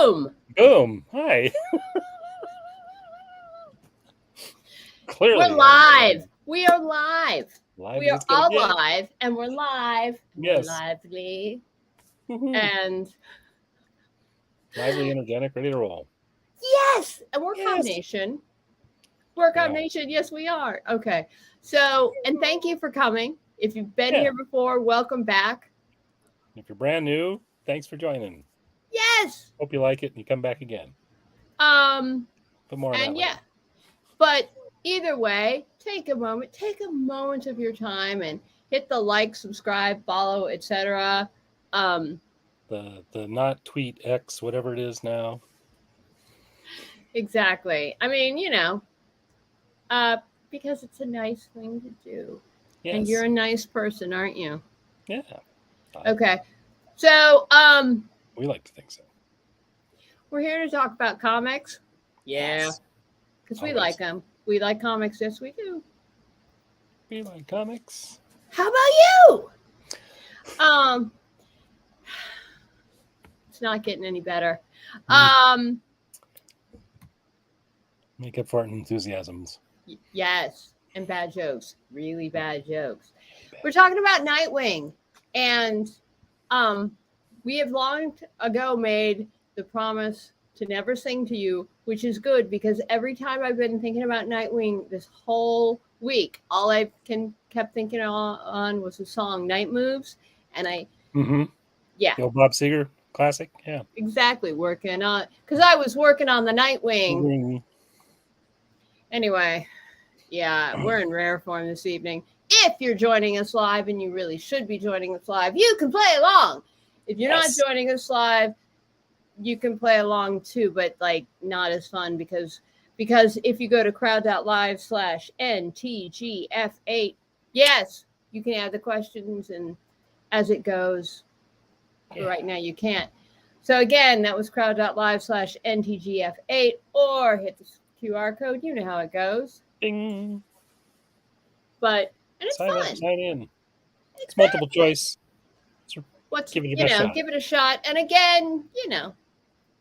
Boom! Boom! Hi. Clearly. We're live. We are live. Live We as are it's gonna all get. live, and we're live. Yes. We're lively. Woohoo. And Lively, energetic, ready to roll. yes, a workout Yes. nation. Workout Yeah. nation. Yes, we are. Okay. So, and thank you for coming. If you've been Yeah. here before, welcome back. If you're brand new, thanks for joining. Yes. Hope you like it and you come back again. But more on that and later. yeah. But either way, take a moment of your time and hit the like, subscribe, follow, etc. The not tweet X, whatever it is now. Exactly. I mean, because it's a nice thing to do. Yes. And you're a nice person, aren't you? Yeah. Okay. So, we like to think so. we're here to talk about comics. Yeah. Because we like them. We like comics. Yes, we do. We like comics. How about you? It's not getting any better. Make up for it in enthusiasms. Yes, and bad jokes. Really bad jokes. We're talking about Nightwing. And we have long ago made the promise to never sing to you, which is good because every time I've been thinking about Nightwing this whole week, all I kept thinking on was the song Night Moves. And the old Bob Seger classic. Yeah. Exactly. Working on, because I was working on the Nightwing. Mm-hmm. Anyway, yeah, we're in rare form this evening. If you're joining us live, and you really should be joining us live, you can play along. If you're not joining us live, you can play along too, but like not as fun because if you go to crowd.live/NTGF8, yes, you can add the questions and as it goes. Yeah. Right now you can't. So again, that was crowd.live/NTGF8 or hit the QR code. You know how it goes. Ding. And it's sign fun. Up, sign in. It's multiple choice. Give it a shot. And again,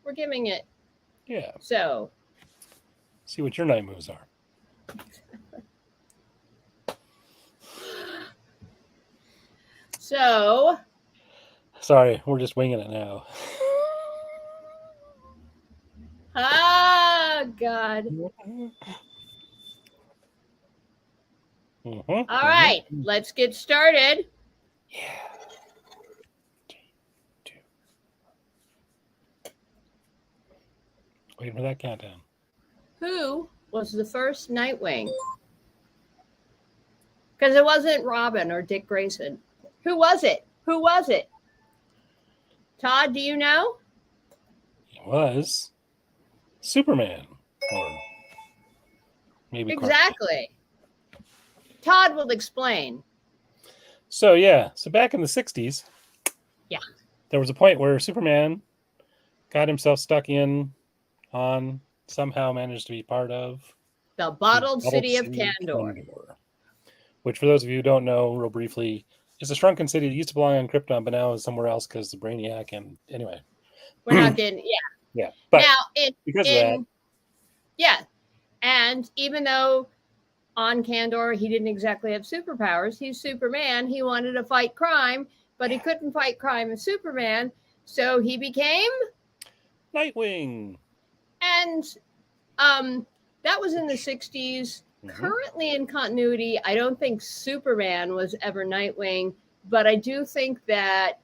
we're giving it. Yeah. So. See what your night moves are. So. Sorry, we're just winging it now. Oh, God. Mm-hmm. All right, let's get started. Yeah. 3, 2. Waiting for that countdown. Who was the first Nightwing? Because it wasn't Robin or Dick Grayson. Who was it? Todd, do you know? It was Superman. Or maybe exactly. Todd will explain. So back in the 60s, there was a point where Superman got himself stuck in on, somehow managed to be part of the bottled city of Kandor. Which, for those of you who don't know, real briefly, is a shrunken city that used to belong on Krypton, but now is somewhere else because of Brainiac. And anyway, we're not getting But now because of that, and even though on Kandor he didn't exactly have superpowers, he's Superman. He wanted to fight crime, but he couldn't fight crime as Superman, so he became Nightwing. And that was in the 60s. Currently in continuity, I don't think Superman was ever Nightwing, but I do think that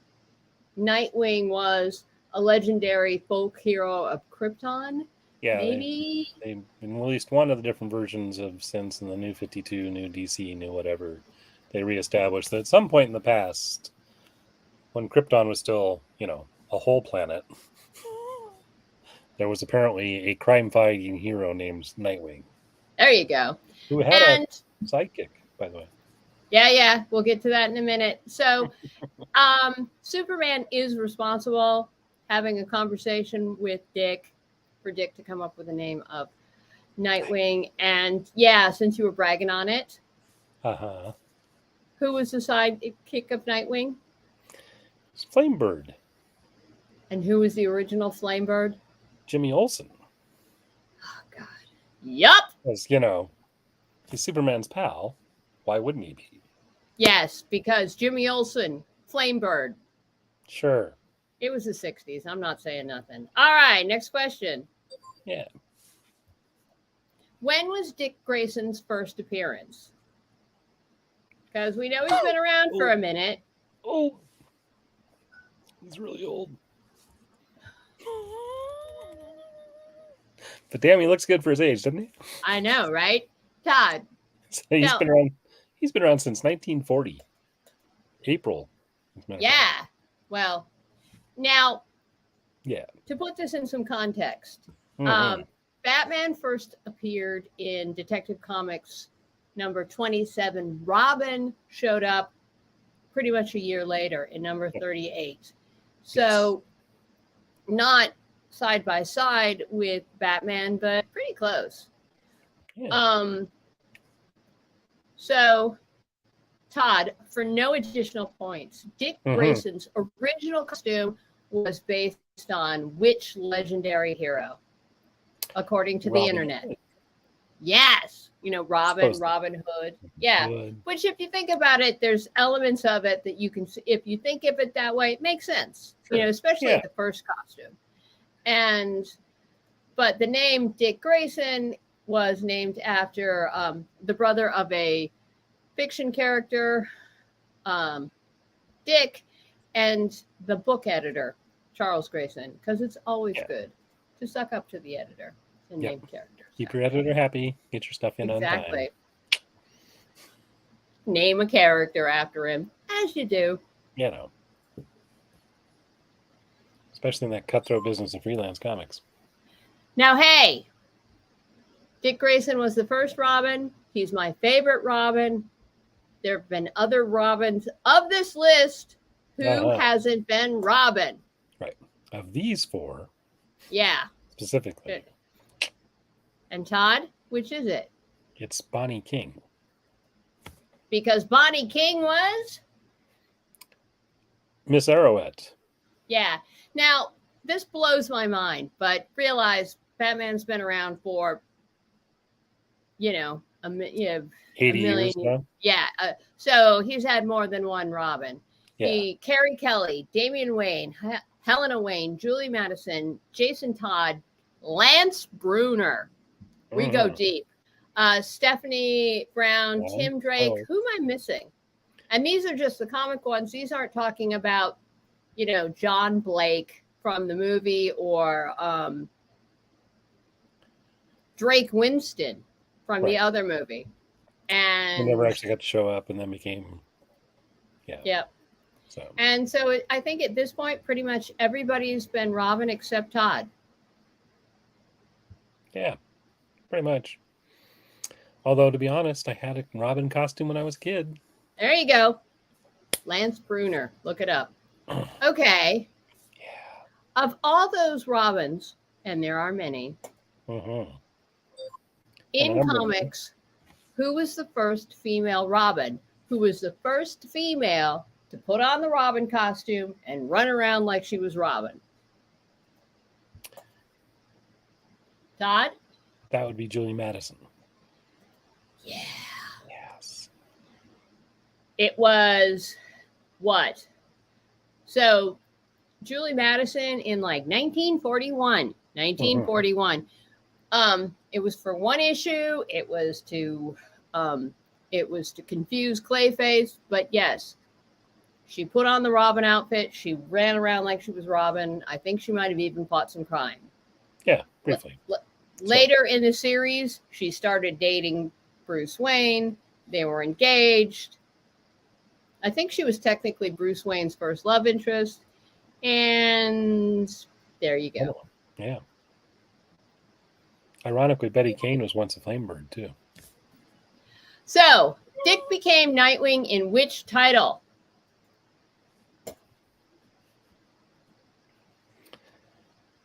Nightwing was a legendary folk hero of Krypton. Yeah, maybe they've released one of the different versions of since in the New 52, New DC, New whatever. They reestablished that at some point in the past, when Krypton was still, a whole planet, there was apparently a crime-fighting hero named Nightwing. There you go. Who had a sidekick, by the way. Yeah. We'll get to that in a minute. So, Superman is responsible having a conversation with Dick for Dick to come up with the name of Nightwing. And since you were bragging on it, who was the sidekick of Nightwing? It's Flamebird. And who was the original Flamebird? Jimmy Olsen. Oh, God. Yup. Because, he's Superman's pal. Why wouldn't he be? Yes, because Jimmy Olsen, Flamebird. Sure. It was the 60s. I'm not saying nothing. All right, next question. Yeah. When was Dick Grayson's first appearance? Because we know he's been around for a minute. Oh. He's really old. But damn, he looks good for his age, doesn't he? I know, right? Todd. He's been around. He's been around since 1940. April. Yeah. Well, now, yeah. To put this in some context, Mm-hmm. Batman first appeared in Detective Comics number 27. Robin showed up pretty much a year later in number 38. So, not side by side with Batman, but pretty close. Yeah. So, Todd, for no additional points, Dick Grayson's original costume was based on which legendary hero, according to the internet? Yes. Robin Hood. Yeah. Which, if you think about it, there's elements of it that you can, if you think of it that way, it makes sense, sure. Especially the first costume. But the name Dick Grayson was named after the brother of a fiction character, Dick, and the book editor, Charles Grayson, because it's always good to suck up to the editor and name characters. Keep your editor happy. Get your stuff in on time. Exactly. Name a character after him, as you do. Especially in that cutthroat business of freelance comics. Now, hey, Dick Grayson was the first Robin. He's my favorite Robin. There have been other Robins of this list. Who hasn't been Robin? Right. Of these four. Yeah. Specifically. Good. And Todd, which is it? It's Bonnie King. Because Bonnie King was? Miss Arrowette. Yeah. Now, this blows my mind, but realize Batman's been around for, 80 years now. Yeah. So he's had more than one Robin. Yeah. Carrie Kelly, Damian Wayne, Helena Wayne, Julie Madison, Jason Todd, Lance Bruner. We go deep. Stephanie Brown, Tim Drake. Who am I missing? And these are just the comic ones. These aren't talking about, John Blake from the movie or Drake Winston from the other movie. And he never actually got to show up and then became, Yep. So I think at this point, pretty much everybody's been Robin except Todd. Yeah, pretty much. Although, to be honest, I had a Robin costume when I was a kid. There you go. Lance Bruner. Look it up. Okay. Yeah. Of all those Robins, and there are many, in comics, who was the first female Robin? Who was the first female to put on the Robin costume and run around like she was Robin? Todd? That would be Julie Madison. Yeah. Yes. It was what? So Julie Madison in like 1941. It was for one issue. It was to confuse Clayface, but yes, she put on the Robin outfit. She ran around like she was Robin. I think she might have even fought some crime. Yeah, briefly. Later in the series, she started dating Bruce Wayne. They were engaged. I think she was technically Bruce Wayne's first love interest. And there you go. Oh, yeah. Ironically, Betty Kane was once a Flamebird, too. So, Dick became Nightwing in which title?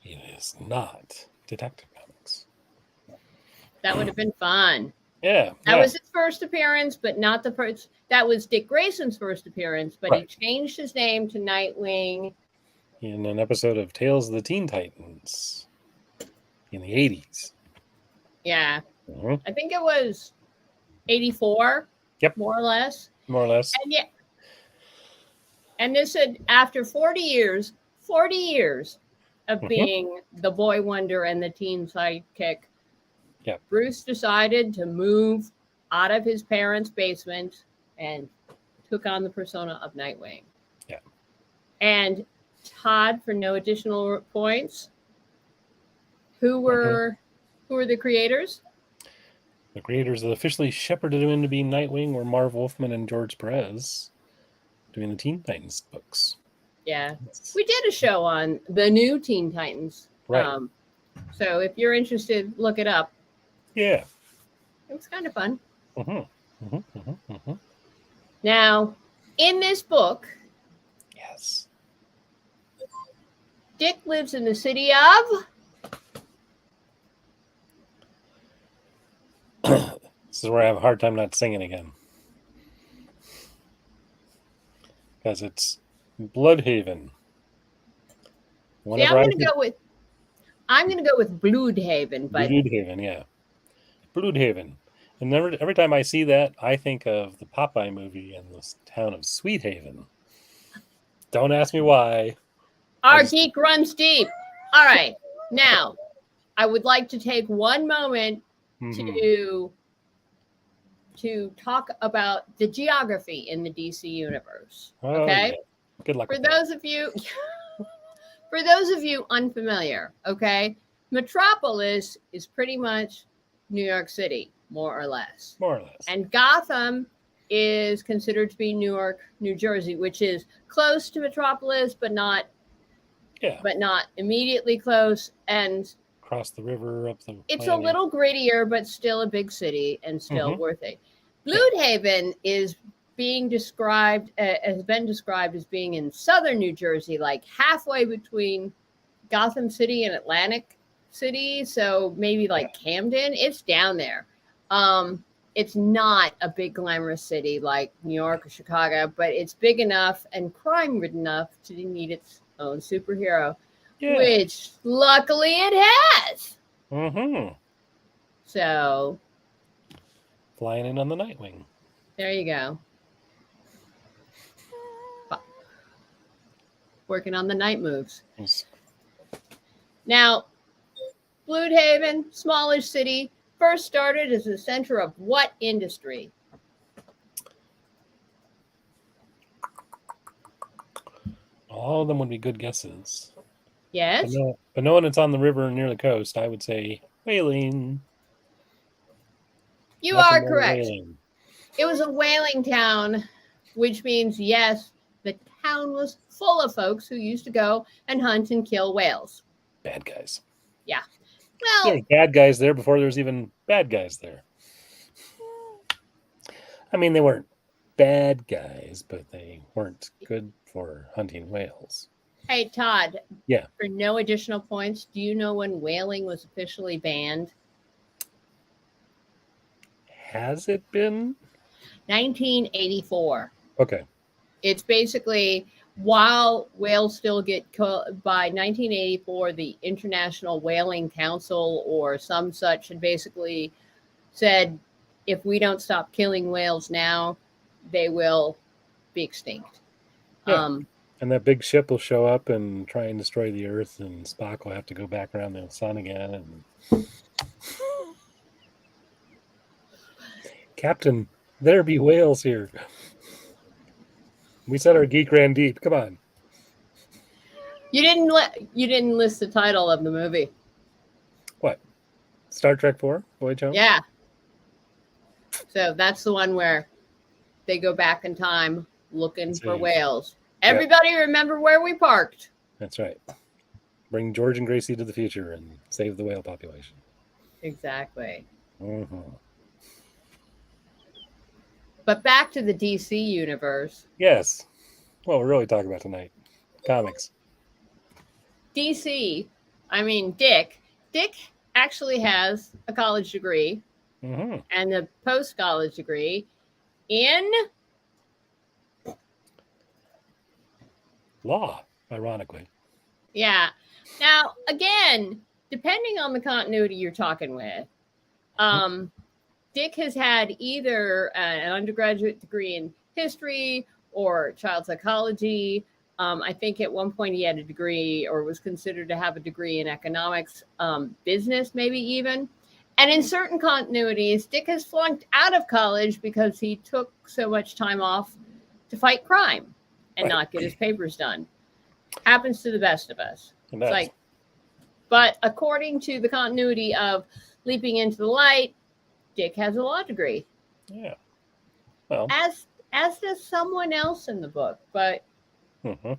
It is not Detective Comics. That would have been fun. Yeah. That was his first appearance, but not the first. That was Dick Grayson's first appearance, but he changed his name to Nightwing. In an episode of Tales of the Teen Titans. in the 80s. Yeah. Mhm. I think it was 84. Yep. More or less. More or less. And yeah. And this said after 40 years of Mhm. being the boy wonder and the teen sidekick, Yep. Bruce decided to move out of his parents' basement and took on the persona of Nightwing. Yeah. And Todd, for no additional points, who were the creators? The creators that officially shepherded him into being Nightwing were Marv Wolfman and George Perez, doing the Teen Titans books. Yeah. We did a show on the new Teen Titans. Right. So if you're interested, look it up. Yeah. It was kind of fun. Mm-hmm. Now, in this book, Yes. Dick lives in the city of... This is where I have a hard time not singing again. Because it's Bludhaven. See, I'm going to go with Blüdhaven, but Bludhaven, yeah. Bludhaven. And every time I see that, I think of the Popeye movie and the town of Sweet Haven. Don't ask me why. our geek runs deep. All right. Now, I would like to take one moment to talk about the geography in the DC universe. Okay? Yeah. Good luck. For those of you unfamiliar, okay? Metropolis is pretty much New York City, more or less. More or less. And Gotham is considered to be Newark, New Jersey, which is close to Metropolis, but not immediately close. And across the river, up the it's a little grittier, but still a big city and still worth it. Blüdhaven is being described has been described as being in southern New Jersey, like halfway between Gotham City and Atlantic City, so maybe like Camden. It's down there. It's not a big glamorous city like New York or Chicago, but it's big enough and crime-ridden enough to need its own superhero, which luckily it has. So flying in on the Nightwing. There you go. Working on the night moves. Yes. Now, Blüdhaven, smallish city, first started as the center of what industry? All of them would be good guesses. Yes. But knowing it's on the river near the coast, I would say whaling. You are correct. Whaling. It was a whaling town, which means, yes, the town was full of folks who used to go and hunt and kill whales. Bad guys. Yeah. Well, there were bad guys there before there was even bad guys there. I mean, they weren't bad guys, but they weren't good for hunting whales. Hey, Todd. Yeah. For no additional points, do you know when whaling was officially banned? Has it been? 1984. Okay. It's basically, while whales still get killed, by 1984, the International Whaling Council or some such had basically said, if we don't stop killing whales now, they will be extinct. Yeah. And that big ship will show up and try and destroy the Earth, and Spock will have to go back around the sun again. And Captain, there be whales here. We said our geek ran deep. Come on. You didn't list the title of the movie. What? Star Trek 4? Voyage Home? Yeah. So that's the one where they go back in time looking for whales. Everybody remember where we parked. That's right. Bring George and Gracie to the future and save the whale population. Exactly. Mm-hmm. But back to the DC universe. Yes. Well, we're really talking about tonight. Comics. DC, I mean, Dick actually has a college degree and a post-college degree in law, ironically. Yeah. Now, again, depending on the continuity you're talking with, Dick has had either an undergraduate degree in history or child psychology. I think at one point he had a degree or was considered to have a degree in economics, business, maybe even. And in certain continuities, Dick has flunked out of college because he took so much time off to fight crime and not get his papers done. Happens to the best of us. It's like, but according to the continuity of Leaping into the Light, Dick has a law degree. Yeah. Well, as does someone else in the book, but to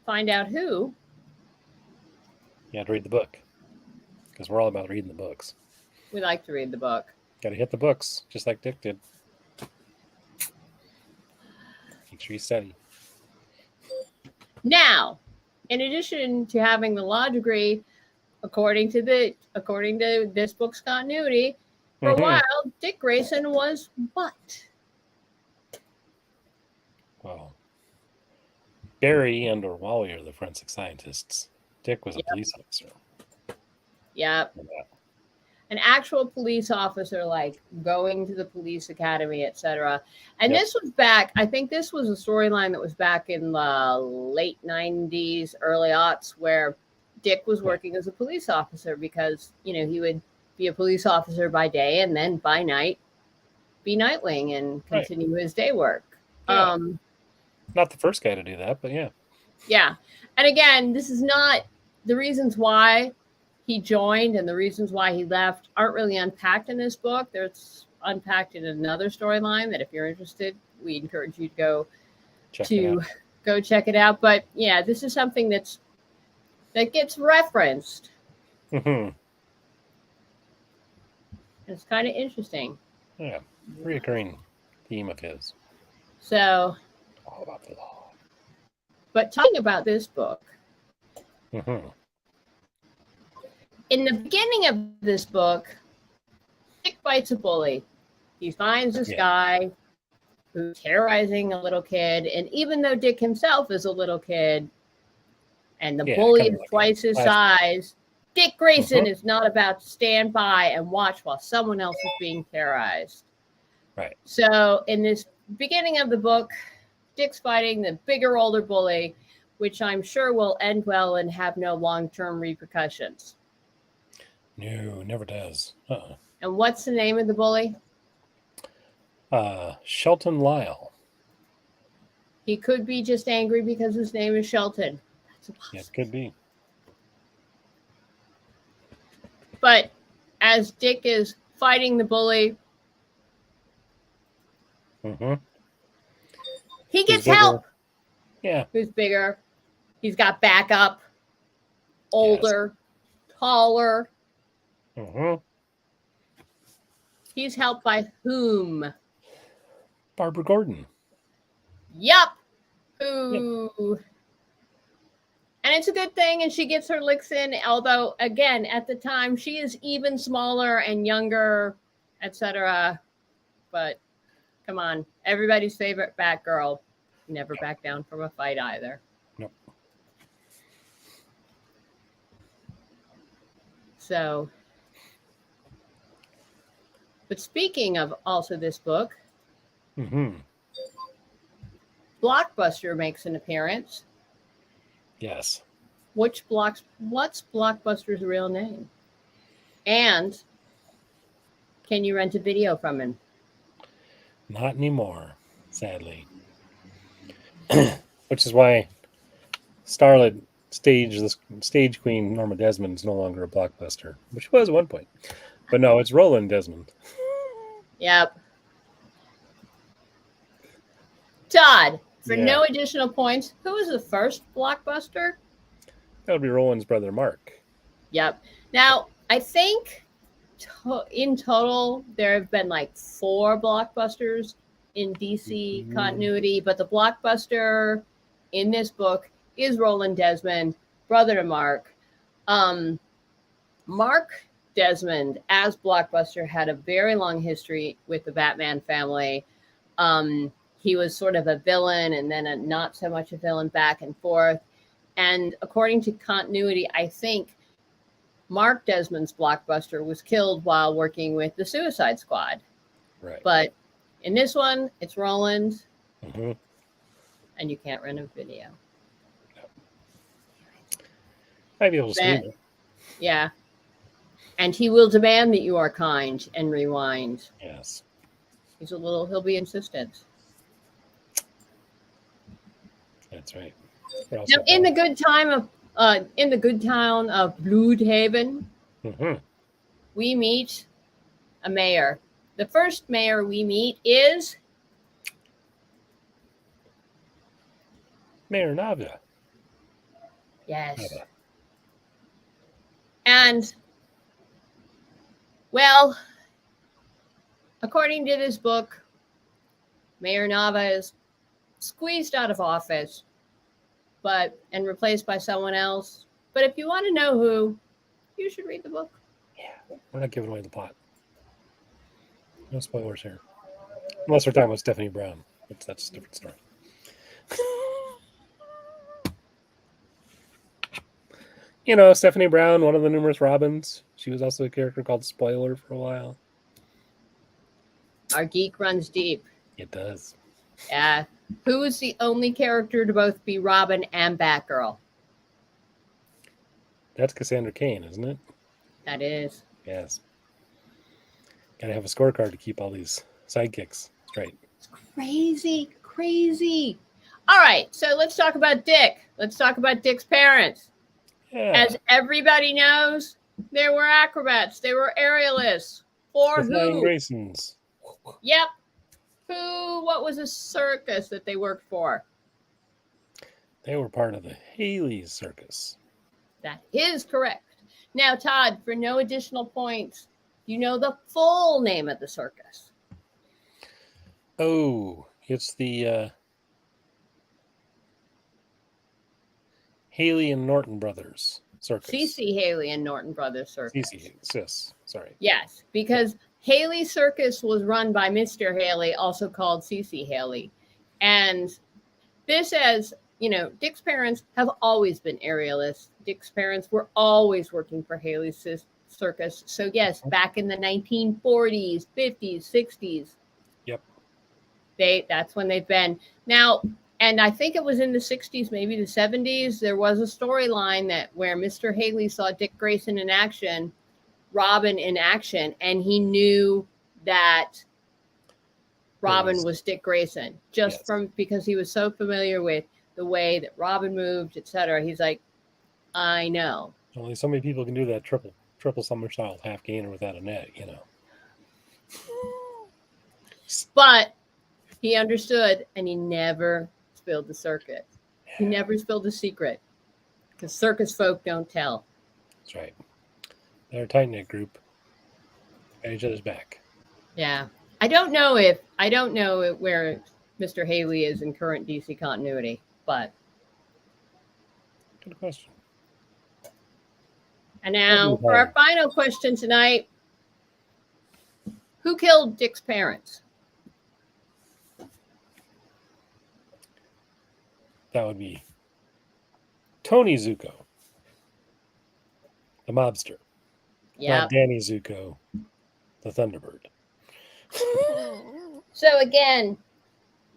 find out who, you had to read the book, because we're all about reading the books. We like to read the book. Got to hit the books, just like Dick did. Make sure you study. Now, in addition to having the law degree, according to this book's continuity, for a while, Dick Grayson was what? Well, Barry and or Wally are the forensic scientists. Dick was a police officer. Yep. An actual police officer, like going to the police academy, etc. And this was back, I think this was a storyline that was back in the late 90s, early aughts, where Dick was working as a police officer because, you know, he would be a police officer by day and then by night be Nightwing and continue his day work. Yeah. Not the first guy to do that, but yeah. Yeah. And again, this is not the reasons why he joined and the reasons why he left aren't really unpacked in this book. There's unpacked in another storyline that if you're interested, we encourage you to go check it out. But yeah, this is something that gets referenced. It's kind of interesting. Yeah, reoccurring theme of his. So, all about the law. But talking about this book, in the beginning of this book, Dick fights a bully. He finds this guy who's terrorizing a little kid. And even though Dick himself is a little kid and the bully is twice his size, Dick Grayson is not about to stand by and watch while someone else is being terrorized. Right. So in this beginning of the book, Dick's fighting the bigger, older bully, which I'm sure will end well and have no long-term repercussions. No, never does. And what's the name of the bully? Shelton Lyle. He could be just angry because his name is Shelton. It could be. But as Dick is fighting the bully, he gets help. Yeah. Who's bigger? He's got backup. Older, taller. He's helped by whom? Barbara Gordon. Yup. Ooh. Yep. And it's a good thing, and she gets her licks in, although, again, at the time, she is even smaller and younger, etc. But, come on. Everybody's favorite Batgirl. Never back down from a fight either. Nope. So, but speaking of also this book, Blockbuster makes an appearance. Yes. What's Blockbuster's real name? And can you rent a video from him? Not anymore, sadly. Which is why Starlet the stage queen Norma Desmond is no longer a Blockbuster, which was at one point. But no, it's Roland Desmond. Yep. Todd, for no additional points, who was the first Blockbuster? That would be Roland's brother, Mark. Yep. Now, I think in total, there have been like 4 Blockbusters in DC continuity, but the Blockbuster in this book is Roland Desmond, brother to Mark. Mark Desmond, as Blockbuster, had a very long history with the Batman family. He was sort of a villain and then a not so much a villain, back and forth. And according to continuity, I think Mark Desmond's Blockbuster was killed while working with the Suicide Squad. Right. But in this one, it's Roland, Mm-hmm. and you can't rent a video. Might be able to stream it. Yeah. And he will demand that you are kind and rewind. Yes. He'll be insistent. That's right. Now, in the good town of Blüdhaven, Mm-hmm. we meet a mayor. The first mayor we meet is Mayor Nava. yes. Nava. And well, according to this book, Mayor Nava is squeezed out of office, and replaced by someone else. But if you want to know who, you should read the book. Yeah, we're not giving away the plot. No spoilers here, unless we're talking about Stephanie Brown. That's a different story. You know, Stephanie Brown, one of the numerous Robins. She was also a character called Spoiler for a while. Our geek runs deep. It does. Yeah. Who is the only character to both be Robin and Batgirl? That's Cassandra Cain, isn't it? That is. Yes. Gotta have a scorecard to keep all these sidekicks straight. It's crazy. All right, so let's talk about Dick. Let's talk about Dick's parents. Yeah. As everybody knows, they were acrobats. They were aerialists. For The Flying who? Graysons. Yep. What was a circus that they worked for? They were part of the Haley's Circus. That is correct. Now, Todd, for no additional points, you know the full name of the circus. Oh, it's the Haley and Norton Brothers Circus. C.C. Haley and Norton Brothers Circus. C.C. Sis. Sorry. Yes, because Haley Circus was run by Mr. Haley, also called C.C. Haley. And this, as you know, Dick's parents have always been aerialists. Dick's parents were always working for Haley's Circus. So, yes, back in the 1940s, 50s, 60s. Yep. That's when they've been. Now, and I think it was in the 60s, maybe the 70s, there was a storyline where Mr. Haley saw Dick Grayson in action, Robin in action, and he knew that Robin was Dick Grayson because he was so familiar with the way that Robin moved, etc. He's like, I know. Only so many people can do that triple somersault half gainer without a net, you know. But he understood, and he never spilled the circuit. He never spilled the secret, because circus folk don't tell. That's right. They're a tight-knit group. Got each other's back. Yeah. I don't know where Mr. Haley is in current DC continuity, but Good question. And now for our final question tonight. Who killed Dick's parents? That would be Tony Zuko, the mobster. Yeah. Not Danny Zuko, the Thunderbird. So again,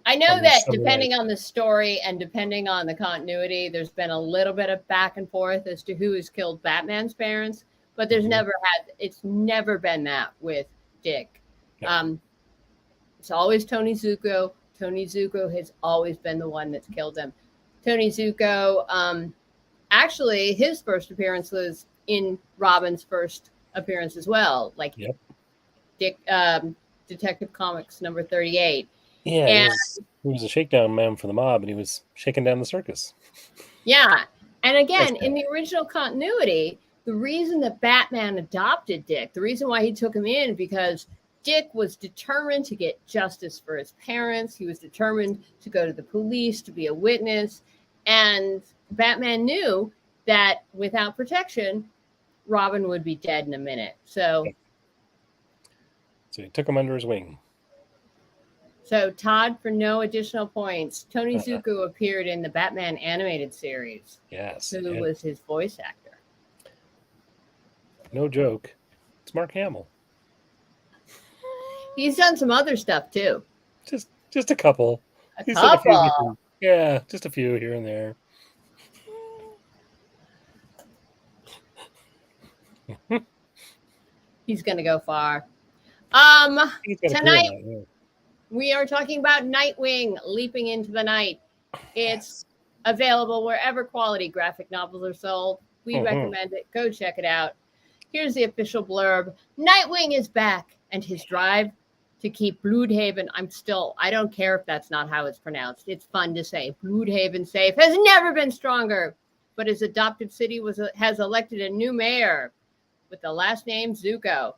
I know that depending on the story and depending on the continuity, there's been a little bit of back and forth as to who has killed Batman's parents, but it's never been that with Dick. No. It's always Tony Zuko. Tony Zuko has always been the one that's killed him. Tony Zuko, actually, his first appearance was in Robin's first appearance as well, like Dick, Detective Comics number 38. Yeah, and he was a shakedown man for the mob, and he was shaking down the circus. Yeah, and again, in the original continuity, the reason that Batman adopted Dick, the reason why he took him in, because Dick was determined to get justice for his parents. He was determined to go to the police, to be a witness. And Batman knew that without protection, Robin would be dead in a minute. So he took him under his wing. So, Todd, for no additional points, Tony Zuko appeared in the Batman animated series. Yes. Who was his voice actor? no joke. It's Mark Hamill. He's done some other stuff too. Just a couple. He's done a few different, yeah, just a few here and there. He's gonna go far. Tonight we are talking about Nightwing, Leaping into the Night. It's available wherever quality graphic novels are sold. We recommend it. Go check it out. Here's the official blurb. Nightwing is back, and his drive to keep Blüdhaven, I don't care if that's not how it's pronounced. It's fun to say. Blüdhaven safe has never been stronger, but his adopted city has elected a new mayor with the last name Zuko.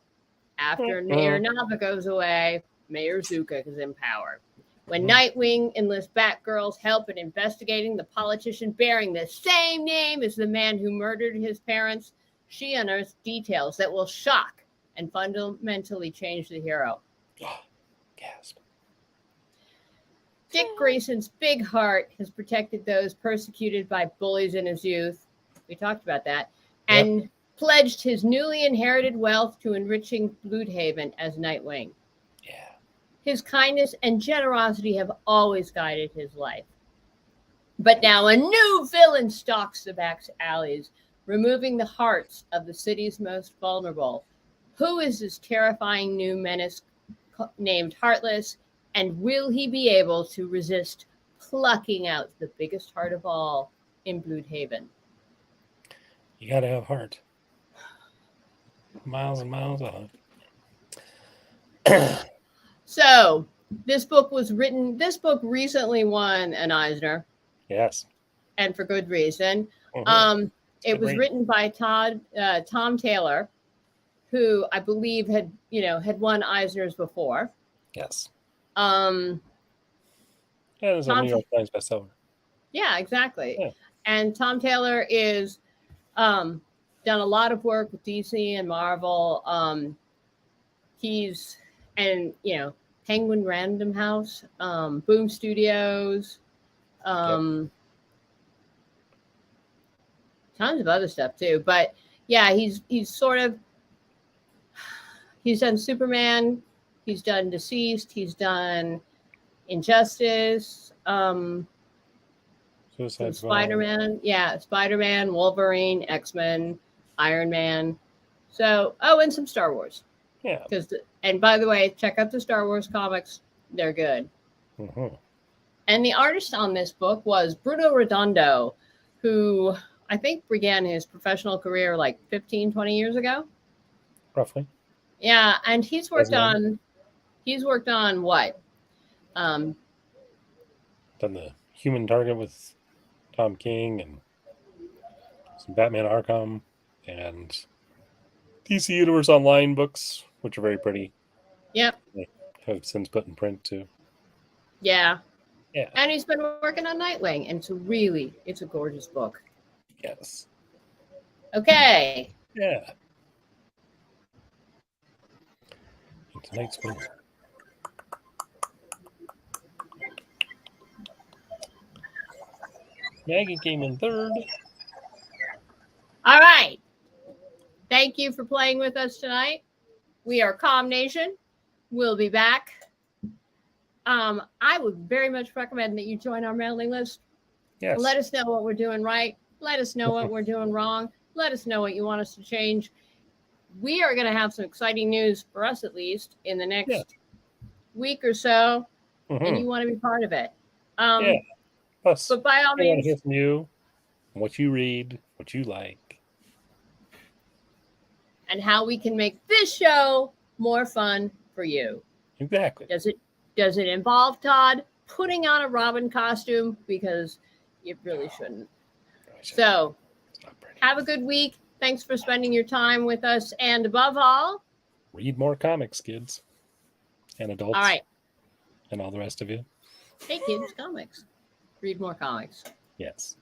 After Mayor Nava goes away, Mayor Zuko is in power. When Nightwing enlists Batgirl's help in investigating the politician bearing the same name as the man who murdered his parents, she unearths details that will shock and fundamentally change the hero. Gasp. Dick Grayson's big heart has protected those persecuted by bullies in his youth. We talked about that. And pledged his newly inherited wealth to enriching Bludhaven as Nightwing. Yeah. His kindness and generosity have always guided his life. But now a new villain stalks the back alleys, removing the hearts of the city's most vulnerable. Who is this terrifying new menace named Heartless, and will he be able to resist plucking out the biggest heart of all in Blüdhaven? You gotta have heart. Miles and miles on. So this book recently won an Eisner. Yes. And for good reason. It was written by Tom Taylor, who I believe had won Eisners before. Yes. It was a New York Times bestseller. Yeah, exactly. Yeah. And Tom Taylor is done a lot of work with DC and Marvel. Penguin Random House, Boom Studios, tons of other stuff too. But yeah, he's done Superman, he's done Deceased, he's done Injustice, Spider-Man, Spider-Man, Wolverine, X-Men, Iron Man. So, and some Star Wars. Yeah. And by the way, check out the Star Wars comics. They're good. And the artist on this book was Bruno Redondo, who I think began his professional career like 15, 20 years ago. Roughly. Yeah. And he's worked on what? Done the Human Target with Tom King and some Batman Arkham and DC Universe Online books, which are very pretty. Yep. They have since put in print too. Yeah. Yeah. And he's been working on Nightwing, and it's a gorgeous book. Yes. Okay. Yeah. And tonight's winner. Maggie came in third. All right. Thank you for playing with us tonight. We are Calm Nation. We'll be back. I would very much recommend that you join our mailing list. Yes. Let us know what we're doing right. Let us know what we're doing wrong. Let us know what you want us to change. We are going to have some exciting news, for us at least, in the next week or so, and you want to be part of it. Plus, but by all means, I want to hear from you, what you read, what you like, and how we can make this show more fun for you. Exactly. Does it involve, Todd, putting on a Robin costume? Because it really shouldn't. So have a good week. Thanks for spending your time with us. And above all, read more comics, kids and adults. All right. And all the rest of you. Hey, kids, comics. Read more comics. Yes.